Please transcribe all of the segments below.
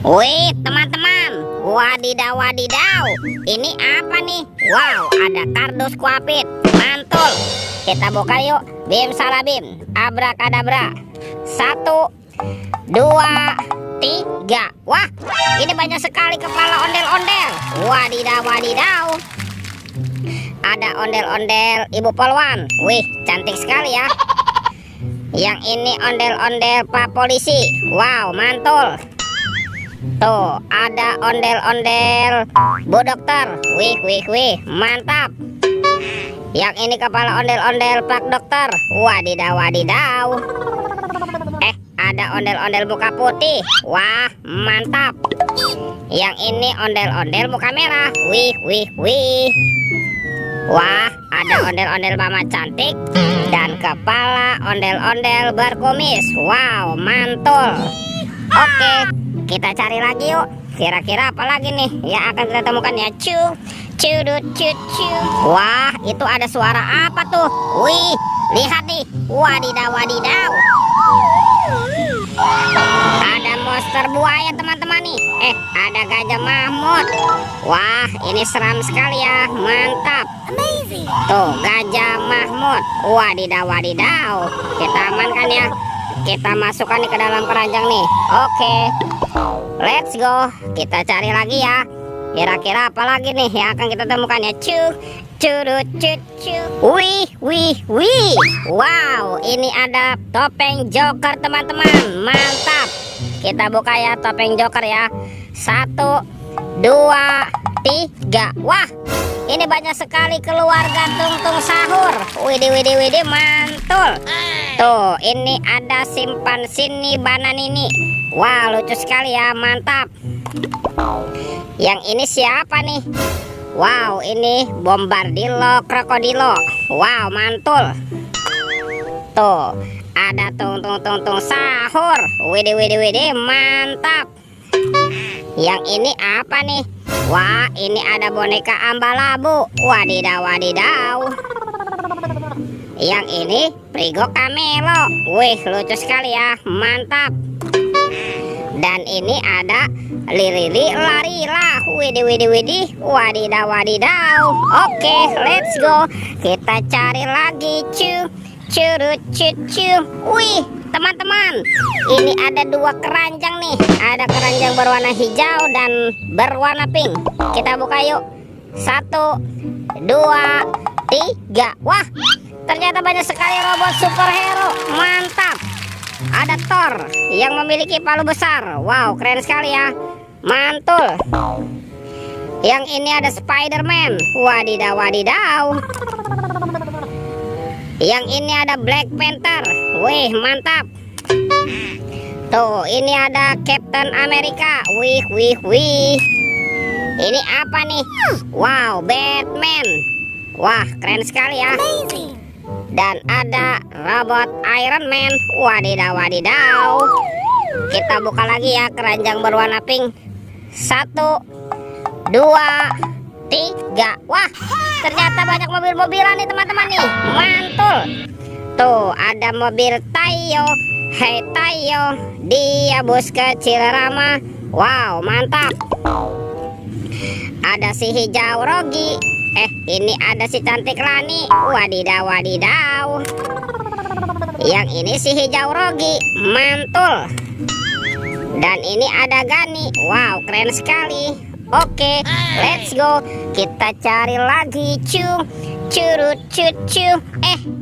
Wih, teman-teman, wadidaw wadidaw, ini apa nih? Wow, ada kardus kuapit, mantul. Kita buka yuk. Bim salabim, abrakadabra. 1, 2, 3. Wah, ini banyak sekali kepala ondel-ondel. Wadidaw wadidaw. Ada ondel-ondel ibu polwan. Wih, cantik sekali ya. Yang ini ondel-ondel Pak Polisi. Wow, mantul. Tuh, ada ondel-ondel Bu Dokter. Wih, mantap. Yang ini kepala ondel-ondel Pak Dokter. Wadidaw wadidaw. Ada ondel-ondel muka putih. Wah, mantap. Yang ini ondel-ondel muka merah. Wih. Wah, ada ondel-ondel mama cantik dan kepala ondel-ondel berkumis. Wow, mantul. Oke, kita cari lagi yuk. Kira-kira apa lagi nih yang akan kita temukan ya? Wah, itu ada suara apa tuh? Wih, lihat nih. Wadidaw wadidaw. Ada monster buaya teman-teman nih. Ada gajah Mahmud. Wah, ini seram sekali ya. Mantap. Tuh, gajah Mahmud. Wadidaw wadidaw. Kita amankan ya. Kita masukkan ke dalam keranjang nih. Oke, let's go. Kita cari lagi ya. Kira-kira apa lagi nih yang akan kita temukan ya? Wih. Wow, ini ada topeng Joker teman-teman. Mantap. Kita buka ya topeng Joker ya. 1, 2, 3. Wah, ini banyak sekali keluarga Tung Sahur. Widih, mantul. Tuh, ini ada simpan sini banan ini. Wah, lucu sekali ya, mantap. Yang ini siapa nih? Wow, ini Bombardilo Krokodilo. Wow, mantul. Tuh, ada Tung Sahur. Widih, mantap. Yang ini apa nih? Wah, ini ada boneka Ambalabu. Wadidaw wadidaw. Yang ini Prigo Camelo. Wih, lucu sekali ya, mantap. Dan ini ada Lirili Larila. Widih, wadidaw wadidaw. Oke, let's go. Kita cari lagi. Wih, teman-teman, ini ada 2 keranjang nih. Ada keranjang berwarna hijau dan berwarna pink. Kita buka yuk. 1, 2, 3. Wah, ternyata banyak sekali robot superhero. Mantap. Ada Thor yang memiliki palu besar. Wow, keren sekali ya. Mantul. Yang ini ada Spider-Man. Wadidaw wadidaw. Yang ini ada Black Panther. Wih, mantap. Tuh, ini ada Captain America. Wih. Ini apa nih? Wow, Batman. Wah, keren sekali ya. Dan ada robot Iron Man. Wadidaw wadidaw. Kita buka lagi ya keranjang berwarna pink. 1, 2, 3. Wah, ternyata banyak mobil-mobilan nih teman-teman nih. Mantul. Tuh, ada mobil Tayo. Hey Tayo, dia bus kecil ramah. Wow, mantap. Ada si hijau Rogi. Ini ada si cantik Lani. Wadidaw wadidaw. Yang ini si hijau Rogi. Mantul. Dan ini ada Gani. Wow, keren sekali. Oke, let's go. Kita cari lagi.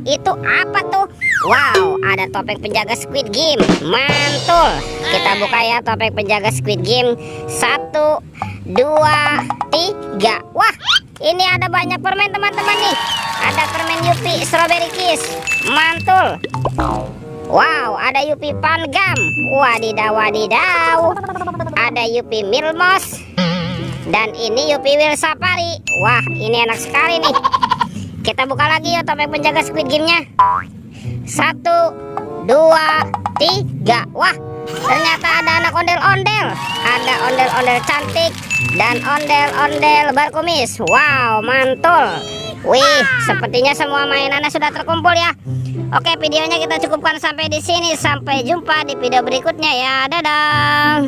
Itu apa tuh? Wow, ada topeng penjaga Squid Game. Mantul. Kita buka ya topeng penjaga Squid Game. 1, 2, 3. Wah, ini ada banyak permen teman-teman nih. Ada permen Yupi Strawberry Kiss. Mantul. Wow, ada Yupi Pan Gum. Wadidaw wadidaw. Ada Yupi Milmos. Dan ini Yupi Will Safari. Wah, ini enak sekali nih. Kita buka lagi ya topeng penjaga Squid Game-nya. 1, 2, 3. Wah, ternyata ada anak ondel-ondel. Ada ondel-ondel cantik dan ondel-ondel berkumis. Wow, mantul. Wih, sepertinya semua mainannya sudah terkumpul ya. Oke, videonya kita cukupkan sampai di sini. Sampai jumpa di video berikutnya ya. Dadah.